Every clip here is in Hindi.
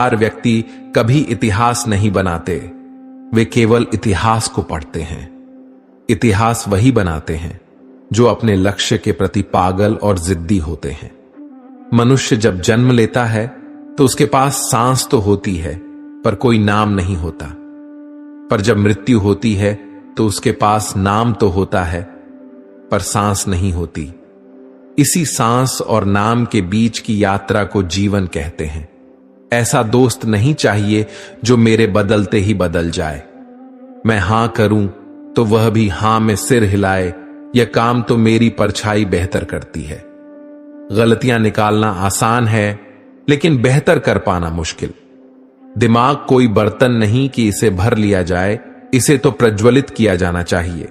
हर व्यक्ति कभी इतिहास नहीं बनाते, वे केवल इतिहास को पढ़ते हैं। इतिहास वही बनाते हैं जो अपने लक्ष्य के प्रति पागल और जिद्दी होते हैं। मनुष्य जब जन्म लेता है तो उसके पास सांस तो होती है पर कोई नाम नहीं होता, पर जब मृत्यु होती है तो उसके पास नाम तो होता है पर सांस नहीं होती। इसी सांस और नाम के बीच की यात्रा को जीवन कहते हैं। ऐसा दोस्त नहीं चाहिए जो मेरे बदलते ही बदल जाए। मैं हां करूं तो वह भी हां में सिर हिलाए, यह काम तो मेरी परछाई बेहतर करती है। गलतियां निकालना आसान है लेकिन बेहतर कर पाना मुश्किल। दिमाग कोई बर्तन नहीं कि इसे भर लिया जाए, इसे तो प्रज्वलित किया जाना चाहिए।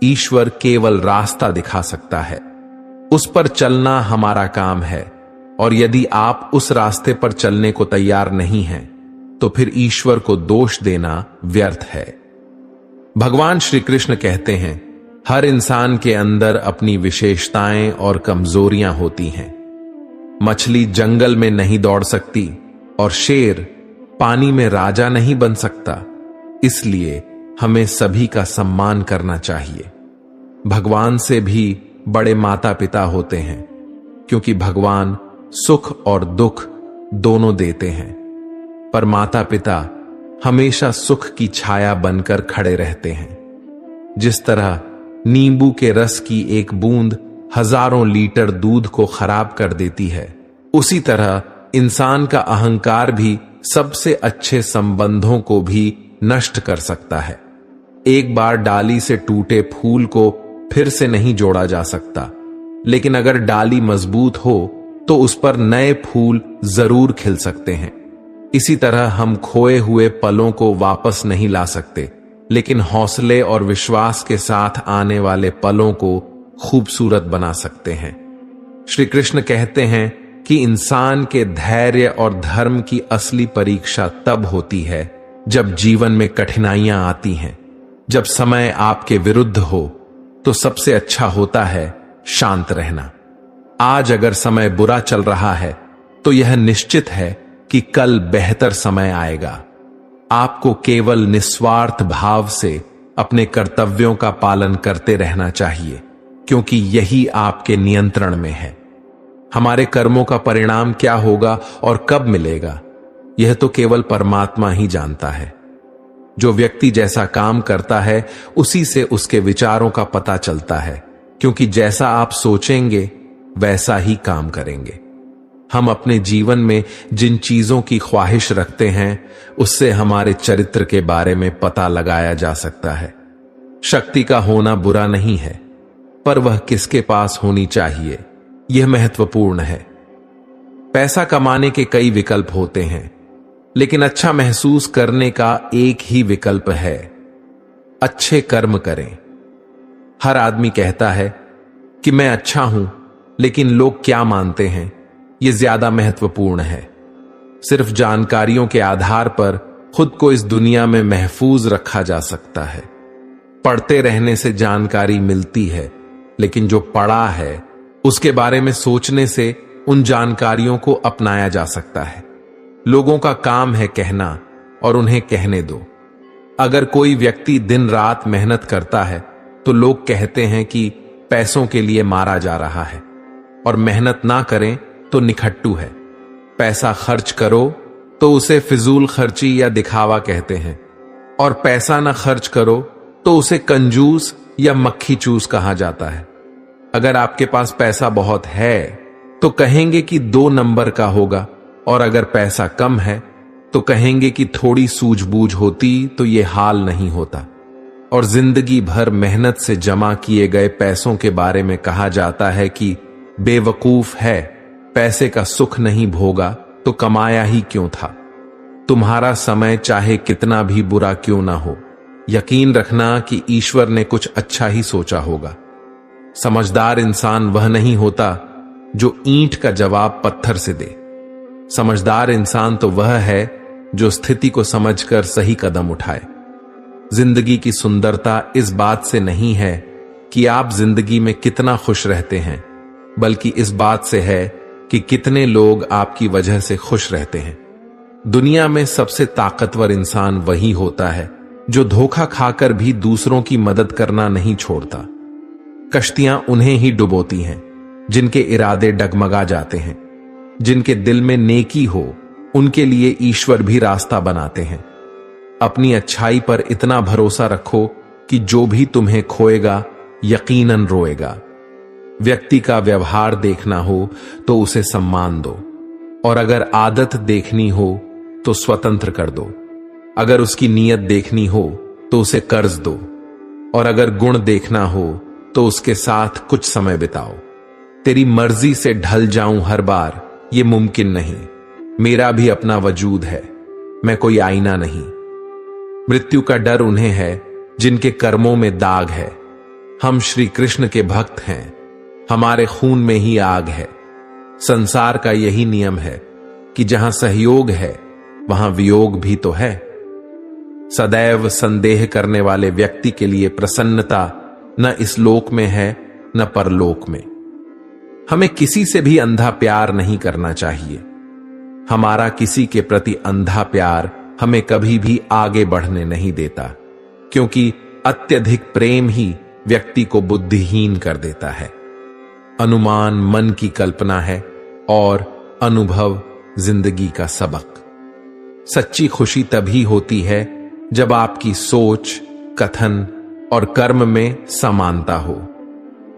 ईश्वर केवल रास्ता दिखा सकता है, उस पर चलना हमारा काम है, और यदि आप उस रास्ते पर चलने को तैयार नहीं हैं तो फिर ईश्वर को दोष देना व्यर्थ है। भगवान श्री कृष्ण कहते हैं, हर इंसान के अंदर अपनी विशेषताएं और कमजोरियां होती हैं। मछली जंगल में नहीं दौड़ सकती और शेर पानी में राजा नहीं बन सकता, इसलिए हमें सभी का सम्मान करना चाहिए। भगवान से भी बड़े माता पिता होते हैं, क्योंकि भगवान सुख और दुख दोनों देते हैं, पर माता पिता हमेशा सुख की छाया बनकर खड़े रहते हैं। जिस तरह नींबू के रस की एक बूंद हजारों लीटर दूध को खराब कर देती है, उसी तरह इंसान का अहंकार भी सबसे अच्छे संबंधों को भी नष्ट कर सकता है। एक बार डाली से टूटे फूल को फिर से नहीं जोड़ा जा सकता, लेकिन अगर डाली मजबूत हो तो उस पर नए फूल जरूर खिल सकते हैं। इसी तरह हम खोए हुए पलों को वापस नहीं ला सकते, लेकिन हौसले और विश्वास के साथ आने वाले पलों को खूबसूरत बना सकते हैं। श्री कृष्ण कहते हैं कि इंसान के धैर्य और धर्म की असली परीक्षा तब होती है जब जीवन में कठिनाइयां आती हैं। जब समय आपके विरुद्ध हो तो सबसे अच्छा होता है शांत रहना। आज अगर समय बुरा चल रहा है तो यह निश्चित है कि कल बेहतर समय आएगा। आपको केवल निस्वार्थ भाव से अपने कर्तव्यों का पालन करते रहना चाहिए, क्योंकि यही आपके नियंत्रण में है। हमारे कर्मों का परिणाम क्या होगा और कब मिलेगा, यह तो केवल परमात्मा ही जानता है। जो व्यक्ति जैसा काम करता है उसी से उसके विचारों का पता चलता है, क्योंकि जैसा आप सोचेंगे वैसा ही काम करेंगे। हम अपने जीवन में जिन चीजों की ख्वाहिश रखते हैं उससे हमारे चरित्र के बारे में पता लगाया जा सकता है। शक्ति का होना बुरा नहीं है, पर वह किसके पास होनी चाहिए यह महत्वपूर्ण है। पैसा कमाने के कई विकल्प होते हैं, लेकिन अच्छा महसूस करने का एक ही विकल्प है, अच्छे कर्म करें। हर आदमी कहता है कि मैं अच्छा हूं, लेकिन लोग क्या मानते हैं यह ज्यादा महत्वपूर्ण है। सिर्फ जानकारियों के आधार पर खुद को इस दुनिया में महफूज रखा जा सकता है। पढ़ते रहने से जानकारी मिलती है, लेकिन जो पढ़ा है उसके बारे में सोचने से उन जानकारियों को अपनाया जा सकता है। लोगों का काम है कहना, और उन्हें कहने दो। अगर कोई व्यक्ति दिन रात मेहनत करता है तो लोग कहते हैं कि पैसों के लिए मारा जा रहा है, और मेहनत ना करें तो निखट्टू है। पैसा खर्च करो तो उसे फिजूल खर्ची या दिखावा कहते हैं, और पैसा ना खर्च करो तो उसे कंजूस या मक्खी चूस कहा जाता है। अगर आपके पास पैसा बहुत है तो कहेंगे कि 2 नंबर का होगा, और अगर पैसा कम है तो कहेंगे कि थोड़ी सूझबूझ होती तो ये हाल नहीं होता। और जिंदगी भर मेहनत से जमा किए गए पैसों के बारे में कहा जाता है कि बेवकूफ है, पैसे का सुख नहीं भोगा तो कमाया ही क्यों था। तुम्हारा समय चाहे कितना भी बुरा क्यों ना हो, यकीन रखना कि ईश्वर ने कुछ अच्छा ही सोचा होगा। समझदार इंसान वह नहीं होता जो ईंट का जवाब पत्थर से दे। समझदार इंसान तो वह है जो स्थिति को समझकर सही कदम उठाए। जिंदगी की सुंदरता इस बात से नहीं है कि आप जिंदगी में कितना खुश रहते हैं, बल्कि इस बात से है कि कितने लोग आपकी वजह से खुश रहते हैं। दुनिया में सबसे ताकतवर इंसान वही होता है जो धोखा खाकर भी दूसरों की मदद करना नहीं छोड़ता। कश्तियां उन्हें ही डुबोती हैं जिनके इरादे डगमगा जाते हैं। जिनके दिल में नेकी हो उनके लिए ईश्वर भी रास्ता बनाते हैं। अपनी अच्छाई पर इतना भरोसा रखो कि जो भी तुम्हें खोएगा यकीनन रोएगा। व्यक्ति का व्यवहार देखना हो तो उसे सम्मान दो, और अगर आदत देखनी हो तो स्वतंत्र कर दो। अगर उसकी नीयत देखनी हो तो उसे कर्ज दो, और अगर गुण देखना हो तो उसके साथ कुछ समय बिताओ। तेरी मर्जी से ढल जाऊं हर बार ये मुमकिन नहीं। मेरा भी अपना वजूद है, मैं कोई आईना नहीं। मृत्यु का डर उन्हें है जिनके कर्मों में दाग है। हम श्री कृष्ण के भक्त हैं, हमारे खून में ही आग है। संसार का यही नियम है कि जहां सहयोग है वहां वियोग भी तो है। सदैव संदेह करने वाले व्यक्ति के लिए प्रसन्नता न इस लोक में है न परलोक में। हमें किसी से भी अंधा प्यार नहीं करना चाहिए। हमारा किसी के प्रति अंधा प्यार हमें कभी भी आगे बढ़ने नहीं देता, क्योंकि अत्यधिक प्रेम ही व्यक्ति को बुद्धिहीन कर देता है। अनुमान मन की कल्पना है और अनुभव जिंदगी का सबक। सच्ची खुशी तभी होती है जब आपकी सोच, कथन और कर्म में समानता हो।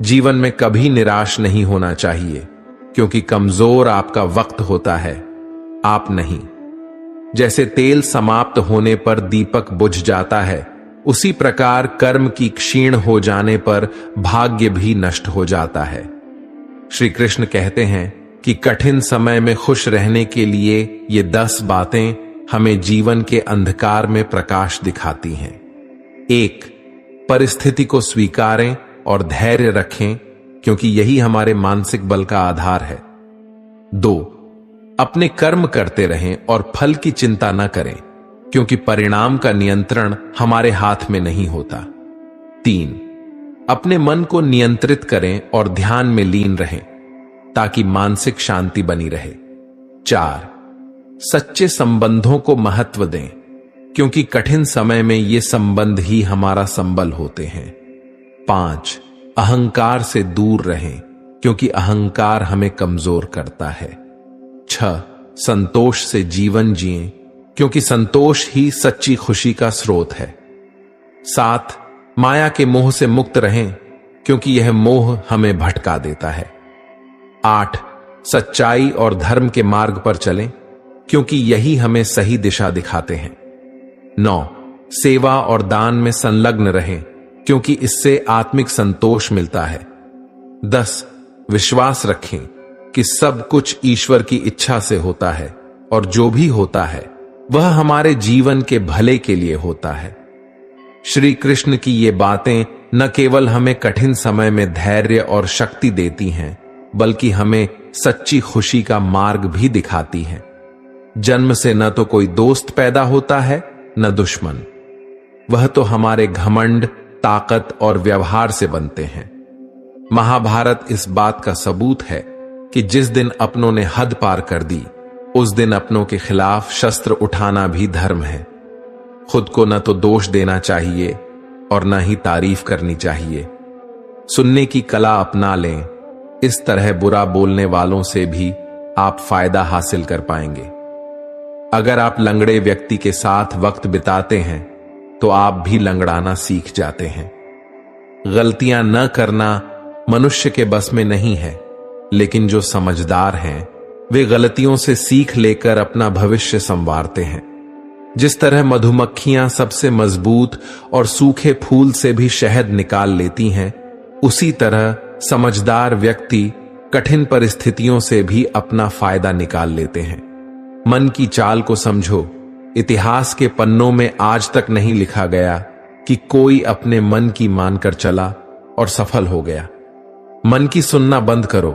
जीवन में कभी निराश नहीं होना चाहिए, क्योंकि कमजोर आपका वक्त होता है, आप नहीं। जैसे तेल समाप्त होने पर दीपक बुझ जाता है, उसी प्रकार कर्म की क्षीण हो जाने पर भाग्य भी नष्ट हो जाता है। श्री कृष्ण कहते हैं कि कठिन समय में खुश रहने के लिए ये 10 बातें हमें जीवन के अंधकार में प्रकाश दिखाती हैं। 1. परिस्थिति को स्वीकारें और धैर्य रखें, क्योंकि यही हमारे मानसिक बल का आधार है। 2. अपने कर्म करते रहें और फल की चिंता न करें, क्योंकि परिणाम का नियंत्रण हमारे हाथ में नहीं होता। 3. अपने मन को नियंत्रित करें और ध्यान में लीन रहें, ताकि मानसिक शांति बनी रहे। 4. सच्चे संबंधों को महत्व दें, क्योंकि कठिन समय में ये संबंध ही हमारा संबल होते हैं। 5. अहंकार से दूर रहें, क्योंकि अहंकार हमें कमजोर करता है। 6. संतोष से जीवन जिएं, क्योंकि संतोष ही सच्ची खुशी का स्रोत है। 7. माया के मोह से मुक्त रहें, क्योंकि यह मोह हमें भटका देता है। 8. सच्चाई और धर्म के मार्ग पर चलें, क्योंकि यही हमें सही दिशा दिखाते हैं। 9. सेवा और दान में संलग्न रहें, क्योंकि इससे आत्मिक संतोष मिलता है। 10. विश्वास रखें कि सब कुछ ईश्वर की इच्छा से होता है, और जो भी होता है वह हमारे जीवन के भले के लिए होता है। श्री कृष्ण की ये बातें न केवल हमें कठिन समय में धैर्य और शक्ति देती हैं, बल्कि हमें सच्ची खुशी का मार्ग भी दिखाती हैं। जन्म से न तो कोई दोस्त पैदा होता है न दुश्मन, वह तो हमारे घमंड, ताकत और व्यवहार से बनते हैं। महाभारत इस बात का सबूत है कि जिस दिन अपनों ने हद पार कर दी, उस दिन अपनों के खिलाफ शस्त्र उठाना भी धर्म है। खुद को न तो दोष देना चाहिए और न ही तारीफ करनी चाहिए। सुनने की कला अपना लें, इस तरह बुरा बोलने वालों से भी आप फायदा हासिल कर पाएंगे। अगर आप लंगड़े व्यक्ति के साथ वक्त बिताते हैं तो आप भी लंगड़ाना सीख जाते हैं। गलतियां न करना मनुष्य के बस में नहीं है, लेकिन जो समझदार हैं वे गलतियों से सीख लेकर अपना भविष्य संवारते हैं। जिस तरह मधुमक्खियां सबसे मजबूत और सूखे फूल से भी शहद निकाल लेती हैं, उसी तरह समझदार व्यक्ति कठिन परिस्थितियों से भी अपना फायदा निकाल लेते हैं। मन की चाल को समझो। इतिहास के पन्नों में आज तक नहीं लिखा गया कि कोई अपने मन की मानकर चला और सफल हो गया। मन की सुनना बंद करो।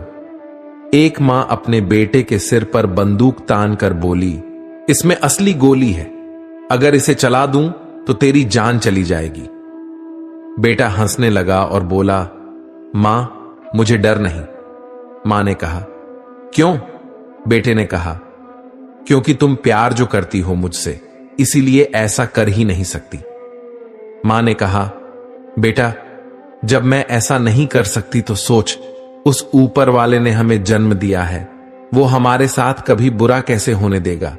एक मां अपने बेटे के सिर पर बंदूक तान कर बोली, इसमें असली गोली है, अगर इसे चला दूं तो तेरी जान चली जाएगी। बेटा हंसने लगा और बोला, मां मुझे डर नहीं। मां ने कहा, क्यों? बेटे ने कहा, क्योंकि तुम प्यार जो करती हो मुझसे, इसीलिए ऐसा कर ही नहीं सकती। मां ने कहा, बेटा जब मैं ऐसा नहीं कर सकती तो सोच, उस ऊपर वाले ने हमें जन्म दिया है, वो हमारे साथ कभी बुरा कैसे होने देगा।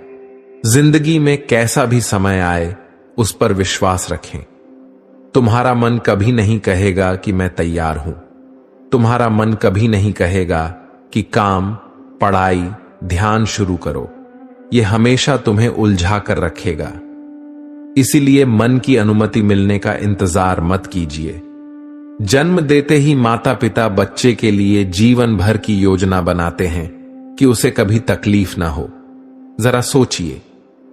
जिंदगी में कैसा भी समय आए उस पर विश्वास रखें। तुम्हारा मन कभी नहीं कहेगा कि मैं तैयार हूं। तुम्हारा मन कभी नहीं कहेगा कि काम, पढ़ाई, ध्यान शुरू करो। यह हमेशा तुम्हें उलझा कर रखेगा। इसीलिए मन की अनुमति मिलने का इंतजार मत कीजिए। जन्म देते ही माता पिता बच्चे के लिए जीवन भर की योजना बनाते हैं कि उसे कभी तकलीफ ना हो। जरा सोचिए,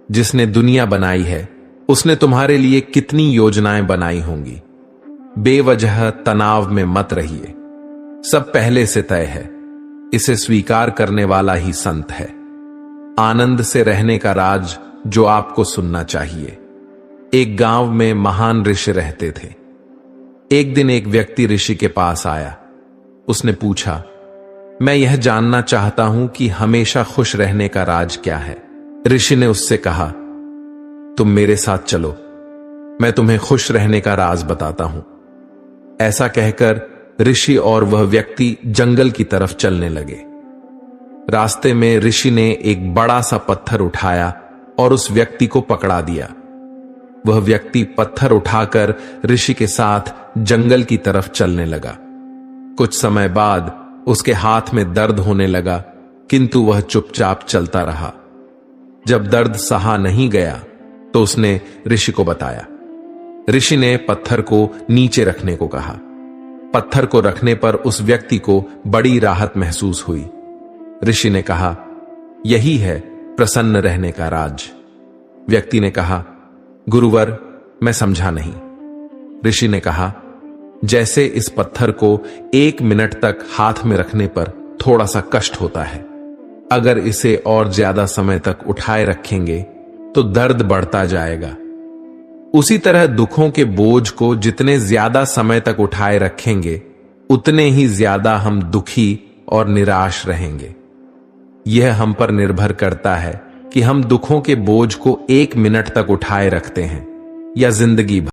जिसने दुनिया बनाई है उसने तुम्हारे लिए कितनी योजनाएं बनाई होंगी। बेवजह तनाव में मत रहिए। सब पहले से तय है। इसे स्वीकार करने वाला ही संत है। आनंद से रहने का राज जो आपको सुनना चाहिए। एक गांव में महान ऋषि रहते थे। एक दिन एक व्यक्ति ऋषि के पास आया। उसने पूछा, मैं यह जानना चाहता हूं कि हमेशा खुश रहने का राज क्या है। ऋषि ने उससे कहा, तुम मेरे साथ चलो, मैं तुम्हें खुश रहने का राज बताता हूं। ऐसा कहकर ऋषि और वह व्यक्ति जंगल की तरफ चलने लगे। रास्ते में ऋषि ने एक बड़ा सा पत्थर उठाया और उस व्यक्ति को पकड़ा दिया। वह व्यक्ति पत्थर उठाकर ऋषि के साथ जंगल की तरफ चलने लगा। कुछ समय बाद उसके हाथ में दर्द होने लगा, किंतु वह चुपचाप चलता रहा। जब दर्द सहा नहीं गया तो उसने ऋषि को बताया। ऋषि ने पत्थर को नीचे रखने को कहा। पत्थर को रखने पर उस व्यक्ति को बड़ी राहत महसूस हुई। ऋषि ने कहा, यही है प्रसन्न रहने का राज। व्यक्ति ने कहा, गुरुवर मैं समझा नहीं। ऋषि ने कहा, जैसे इस पत्थर को 1 मिनट तक हाथ में रखने पर थोड़ा सा कष्ट होता है, अगर इसे और ज्यादा समय तक उठाए रखेंगे तो दर्द बढ़ता जाएगा। उसी तरह दुखों के बोझ को जितने ज्यादा समय तक उठाए रखेंगे उतने ही ज्यादा हम दुखी और निराश रहेंगे। यह हम पर निर्भर करता है कि हम दुखों के बोझ को 1 मिनट तक उठाए रखते हैं या जिंदगी भर।